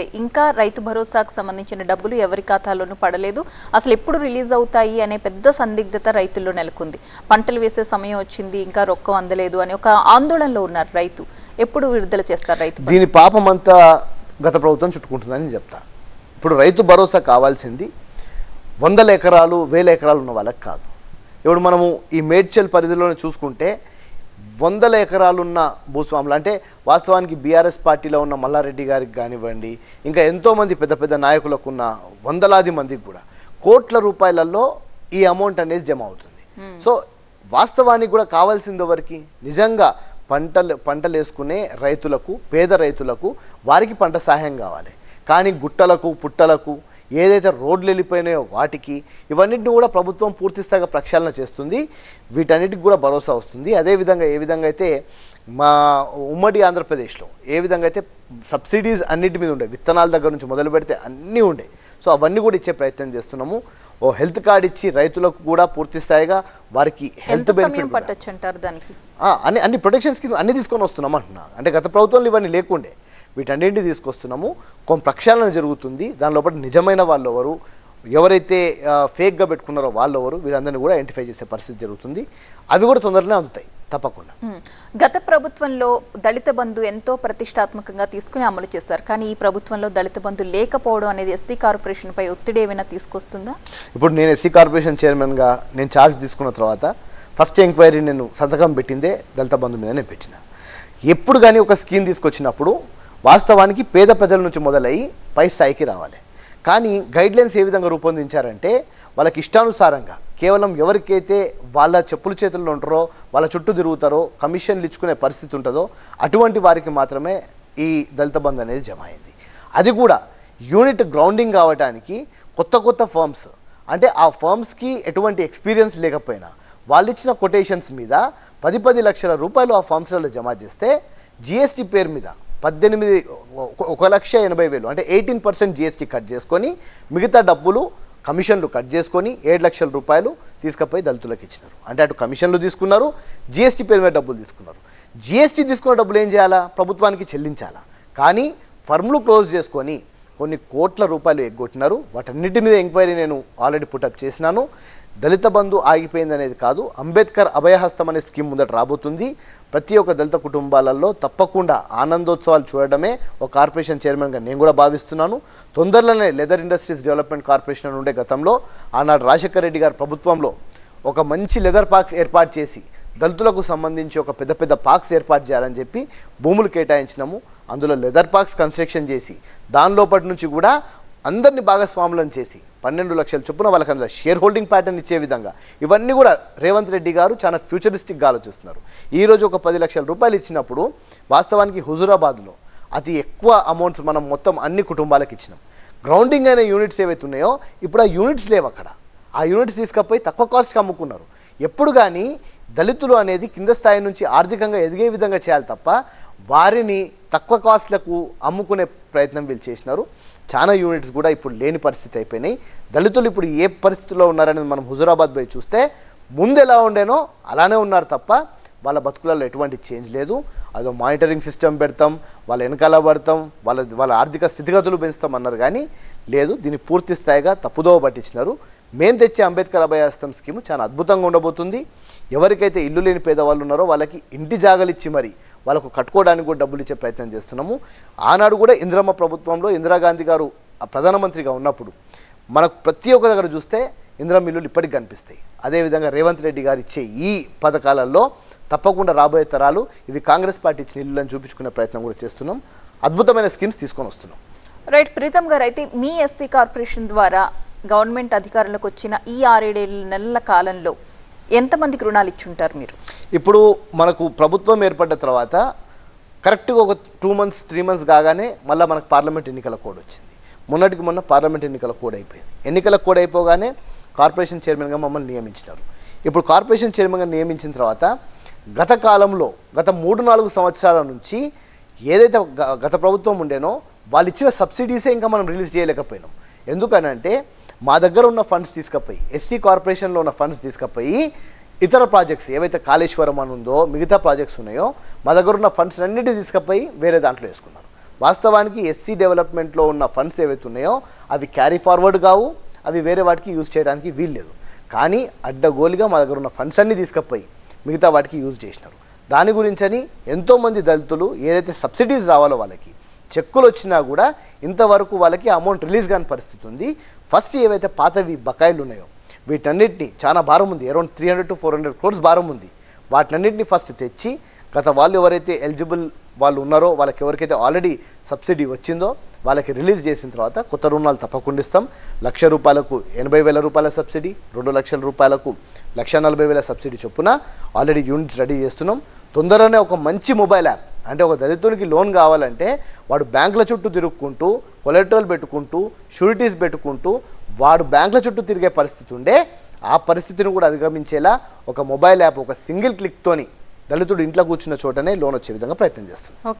ఇంకా రైతు భరోసాకు సంబంధించిన డబ్బులు ఎవరి ఖాతాలోనూ పడలేదు. అసలు ఎప్పుడు రిలీజ్ అవుతాయి అనే పెద్ద సందిగ్ధత రైతుల్లో నెలకొంది. పంటలు వేసే సమయం వచ్చింది, ఇంకా రొక్కం అందలేదు అని ఒక ఆందోళనలో ఉన్నారు రైతు. ఎప్పుడు విడుదల చేస్తారు రైతు? దీని పాపం అంతా గత ప్రభుత్వం చుట్టుకుంటుందని చెప్తా. ఇప్పుడు రైతు భరోసా కావాల్సింది 100 ఎకరాలు 1000 ఎకరాలు ఉన్న వాళ్ళకి కాదు. ఇప్పుడు మనము ఈ మేడ్చల్ పరిధిలోనే చూసుకుంటే 100 ఎకరాలున్న భూస్వాములు, అంటే వాస్తవానికి బీఆర్ఎస్ పార్టీలో ఉన్న మల్లారెడ్డి గారికి కానివ్వండి, ఇంకా ఎంతోమంది పెద్ద పెద్ద నాయకులకు ఉన్న వందలాది మందికి కూడా కోట్ల రూపాయలలో ఈ అమౌంట్ అనేది జమ అవుతుంది. సో వాస్తవానికి కూడా కావాల్సింది ఎవరికి? నిజంగా పంటలు వేసుకునే రైతులకు, పేద రైతులకు, వారికి పంట సహాయం కావాలి. కానీ గుట్టలకు పుట్టలకు ఏదైతే రోడ్లు వెళ్ళిపోయినాయో వాటికి ఇవన్నిటిని కూడా ప్రభుత్వం పూర్తిస్థాయిగా ప్రక్షాళన చేస్తుంది. వీటన్నిటికి కూడా భరోసా వస్తుంది. అదేవిధంగా ఏ విధంగా అయితే మా ఉమ్మడి ఆంధ్రప్రదేశ్లో ఏ విధంగా అయితే సబ్సిడీస్ అన్నిటి మీద ఉండే, విత్తనాల దగ్గర నుంచి మొదలు పెడితే అన్నీ ఉండే. సో అవన్నీ కూడా ఇచ్చే ప్రయత్నం చేస్తున్నాము. ఓ హెల్త్ కార్డ్ ఇచ్చి రైతులకు కూడా పూర్తి స్థాయిగా వారికి హెల్త్ బెనిఫిట్ పట్టొచ్చు అంటారు. దానికి అన్ని ప్రొటెక్షన్ స్కీమ్ అన్ని తీసుకొని వస్తున్నాం అంటున్నా. అంటే గత ప్రభుత్వంలో ఇవన్నీ లేకుండే, వీటన్నింటినీ తీసుకొస్తున్నాము. కొంత ప్రక్షాళన జరుగుతుంది. దాని లోపల నిజమైన వాళ్ళు ఎవరు, ఎవరైతే ఫేక్గా పెట్టుకున్నారో వాళ్ళు ఎవరు, వీరందరినీ కూడా ఐడెంటిఫై చేసే పరిస్థితి జరుగుతుంది. అవి కూడా తొందరనే అందుతాయి తప్పకుండా. గత ప్రభుత్వంలో దళిత బంధు ఎంతో ప్రతిష్టాత్మకంగా తీసుకుని అమలు చేశారు. కానీ ఈ ప్రభుత్వంలో దళిత బంధు లేకపోవడం అనేది ఎస్సీ కార్పొరేషన్ పై ఒత్తిడి ఏమైనా తీసుకొస్తుందా? ఇప్పుడు నేను ఎస్సీ కార్పొరేషన్ చైర్మన్గా నేను ఛార్జ్ తీసుకున్న తర్వాత ఫస్ట్ ఎంక్వైరీ నేను సంతకం పెట్టిందే దళిత బంధు మీద నేను పెట్టిన. ఎప్పుడు కానీ ఒక స్కీమ్ తీసుకొచ్చినప్పుడు వాస్తవానికి పేద ప్రజల నుంచి మొదలయ్యి పై స్థాయికి రావాలి. కానీ గైడ్లైన్స్ ఏ విధంగా రూపొందించారంటే వాళ్ళకి ఇష్టానుసారంగా కేవలం ఎవరికైతే వాళ్ళ చెప్పుల చేతుల్లో ఉంటారో, వాళ్ళ చుట్టూ తిరుగుతారో, కమిషన్లు ఇచ్చుకునే పరిస్థితి ఉంటుందో అటువంటి వారికి మాత్రమే ఈ దళిత బంధు అనేది జమ అయింది. అది కూడా యూనిట్ గ్రౌండింగ్ కావడానికి కొత్త ఫర్మ్స్, అంటే ఆ ఫర్మ్స్కి ఎటువంటి ఎక్స్పీరియన్స్ లేకపోయినా వాళ్ళు ఇచ్చిన కొటేషన్స్ మీద 10 లక్షల రూపాయలు ఆ ఫర్మ్స్లలో జమ చేస్తే జిఎస్టీ పేరు మీద 1,80,000 అంటే 18% జిఎస్టీ కట్ చేసుకొని మిగతా డబ్బులు కమిషన్లు కట్ చేసుకొని 7 లక్షల రూపాయలు తీసుకుపోయి దళితులకు ఇచ్చినారు. అంటే అటు కమిషన్లు తీసుకున్నారు, జిఎస్టీ పేరు మీద డబ్బులు తీసుకున్నారు. జిఎస్టీ తీసుకున్న డబ్బులు ఏం చేయాలా? ప్రభుత్వానికి చెల్లించాలా. కానీ ఫర్మ్లు క్లోజ్ చేసుకొని కొన్ని కోట్ల రూపాయలు ఎగ్గొట్టినారు. వాటన్నిటి మీద ఎంక్వైరీ నేను ఆల్రెడీ పుటప్ చేసినాను. దళిత బంధు ఆగిపోయింది అనేది కాదు, అంబేద్కర్ అభయహస్తం అనే స్కీమ్ ముందట రాబోతుంది. ప్రతి ఒక్క దళిత కుటుంబాలలో తప్పకుండా ఆనందోత్సవాలు చూడడమే ఒక కార్పొరేషన్ చైర్మన్గా నేను కూడా భావిస్తున్నాను. తొందరలోనే లెదర్ ఇండస్ట్రీస్ డెవలప్మెంట్ కార్పొరేషన్ ఉండే గతంలో ఆనాడు రాజశేఖర రెడ్డి గారి ప్రభుత్వంలో ఒక మంచి లెదర్ పార్క్స్ ఏర్పాటు చేసి దళితులకు సంబంధించి ఒక పెద్ద పార్క్స్ ఏర్పాటు చేయాలని చెప్పి భూములు కేటాయించినాము. అందులో లెదర్ పార్క్స్ కన్స్ట్రక్షన్ చేసి దాని లోపటి నుంచి కూడా అందరినీ భాగస్వాములను చేసి 12 లక్షల చొప్పున వాళ్ళకి అందులో షేర్ హోల్డింగ్ ప్యాటర్న్ ఇచ్చే విధంగా ఇవన్నీ కూడా రేవంత్ రెడ్డి గారు చాలా ఫ్యూచరిస్టిక్గా ఆలోచిస్తున్నారు. ఈరోజు ఒక 10 లక్షల రూపాయలు ఇచ్చినప్పుడు వాస్తవానికి హుజూరాబాద్లో అతి ఎక్కువ అమౌంట్స్ మనం మొత్తం అన్ని కుటుంబాలకు ఇచ్చినాం. గ్రౌండింగ్ అయిన యూనిట్స్ ఏవైతే ఉన్నాయో ఇప్పుడు ఆ యూనిట్స్ లేవు అక్కడ. ఆ యూనిట్స్ తీసుకపోయి తక్కువ కాస్ట్కి అమ్ముకున్నారు. ఎప్పుడు కానీ దళితులు అనేది కింద స్థాయి నుంచి ఆర్థికంగా ఎదిగే విధంగా చేయాలి తప్ప వారిని తక్కువ కాస్ట్లకు అమ్ముకునే ప్రయత్నం వీళ్ళు చేసినారు. చాలా యూనిట్స్ కూడా ఇప్పుడు లేని పరిస్థితి అయిపోయినాయి. దళితులు ఇప్పుడు ఏ పరిస్థితిలో ఉన్నారనేది మనం హుజూరాబాద్ పోయి చూస్తే ముందు ఎలా ఉండేనో అలానే ఉన్నారు తప్ప వాళ్ళ బతుకులలో ఎటువంటి చేంజ్ లేదు. అదో మానిటరింగ్ సిస్టమ్ పెడతాం, వాళ్ళ వెనకాల పడతాం, వాళ్ళ ఆర్థిక స్థితిగతులు పెంచుతాం అన్నారు. కానీ లేదు, దీన్ని పూర్తి స్థాయిగా తప్పుదోవ పట్టించినారు. మేము తెచ్చే అంబేద్కర్ అభయహస్తం స్కీమ్ చాలా అద్భుతంగా ఉండబోతుంది. ఎవరికైతే ఇల్లు లేని పేదవాళ్ళు ఉన్నారో వాళ్ళకి ఇంటి జాగాలు ఇచ్చి మరి వాళ్ళకు కట్టుకోవడానికి కూడా డబ్బులు ఇచ్చే ప్రయత్నం చేస్తున్నాము. ఆనాడు కూడా ఇందిరమ్మ ప్రభుత్వంలో ఇందిరాగాంధీ గారు ప్రధానమంత్రిగా ఉన్నప్పుడు మనకు ప్రతి ఒక్క దగ్గర చూస్తే ఇందిరమ్మ ఇల్లులు ఇప్పటికి కనిపిస్తాయి. అదేవిధంగా రేవంత్ రెడ్డి గారు ఇచ్చే ఈ పథకాలలో తప్పకుండా రాబోయే తరాలు ఇవి కాంగ్రెస్ పార్టీ ఇచ్చిన ఇల్లులను చూపించుకునే ప్రయత్నం కూడా చేస్తున్నాం. అద్భుతమైన స్కీమ్స్ తీసుకొని వస్తున్నాం. రైట్ ప్రీతం గారు, అయితే మీ ఎస్సీ కార్పొరేషన్ ద్వారా గవర్నమెంట్ అధికారంలోకి వచ్చిన ఈ 6-7 నెలల కాలంలో ఎంతమందికి రుణాలు ఇచ్చుంటారు మీరు? ఇప్పుడు మనకు ప్రభుత్వం ఏర్పడ్డ తర్వాత కరెక్ట్గా ఒక 2 months 3 months కాగానే మళ్ళీ మనకు పార్లమెంట్ ఎన్నికల కోడ్ వచ్చింది. మొన్నటికి మొన్న పార్లమెంట్ ఎన్నికల కోడ్ అయిపోయింది. ఎన్నికల కోడ్ అయిపోగానే కార్పొరేషన్ చైర్మన్గా మమ్మల్ని నియమించినారు. ఇప్పుడు కార్పొరేషన్ చైర్మన్గా నియమించిన తర్వాత గత కాలంలో గత 3-4 సంవత్సరాల నుంచి ఏదైతే గత ప్రభుత్వం ఉండేనో వాళ్ళు ఇచ్చిన సబ్సిడీసే ఇంకా మనం రిలీజ్ చేయలేకపోయినాం. ఎందుకనంటే మా దగ్గర ఉన్న ఫండ్స్ తీసుకుపోయి ఎస్సీ కార్పొరేషన్లో ఉన్న ఫండ్స్ తీసుకుపోయి ఇతర ప్రాజెక్ట్స్ ఏవైతే కాళేశ్వరం అని ఉందో మిగతా ప్రాజెక్ట్స్ ఉన్నాయో మా దగ్గర ఉన్న ఫండ్స్ అన్నిటిని తీసుకుపోయి వేరే దాంట్లో వేసుకున్నారు. వాస్తవానికి ఎస్సీ డెవలప్మెంట్లో ఉన్న ఫండ్స్ ఏవైతే ఉన్నాయో అవి క్యారీ ఫార్వర్డ్ కావు, అవి వేరే వాటికి యూజ్ చేయడానికి వీల్లేదు. కానీ అడ్డగోలుగా మా దగ్గర ఉన్న ఫండ్స్ అన్నీ తీసుకుపోయి మిగతా వాటికి యూజ్ చేసినారు. దాని గురించని ఎంతోమంది దళితులు ఏదైతే సబ్సిడీస్ రావాలో వాళ్ళకి చెక్కులు వచ్చినా కూడా ఇంతవరకు వాళ్ళకి అమౌంట్ రిలీజ్ కాని పరిస్థితి ఉంది. ఫస్ట్ ఏవైతే పాతవి బకాయిలు ఉన్నాయో వీటన్నిటిని చాలా భారం ఉంది, అరౌండ్ 300 to 400 crores భారం ఉంది. వాటినన్నింటినీ ఫస్ట్ తెచ్చి గత వాళ్ళు ఎవరైతే ఎలిజిబుల్ వాళ్ళు ఉన్నారో వాళ్ళకి ఎవరికైతే ఆల్రెడీ సబ్సిడీ వచ్చిందో వాళ్ళకి రిలీజ్ చేసిన తర్వాత కొత్త రుణాలు తప్పకుండా ఇస్తాం. 1,00,000 రూపాయలకు 80,000 రూపాయల సబ్సిడీ, 2 లక్షల రూపాయలకు 1,40,000 సబ్సిడీ చొప్పున ఆల్రెడీ యూనిట్స్ రెడీ చేస్తున్నాం. తొందరనే ఒక మంచి మొబైల్ యాప్, అంటే ఒక దళితునికి లోన్ కావాలంటే వాడు బ్యాంకుల చుట్టూ తిరుగుకుంటూ కొలెటరల్ పెట్టుకుంటూ షూరిటీస్ పెట్టుకుంటూ వాడు బ్యాంకుల చుట్టూ తిరిగే పరిస్థితి ఉండే, ఆ పరిస్థితిని కూడా అధిగమించేలా ఒక మొబైల్ యాప్ ఒక సింగిల్ క్లిక్తోని దళితుడు ఇంట్లో కూర్చున్న చోటనే లోన్ వచ్చే విధంగా ప్రయత్నం చేస్తుంది.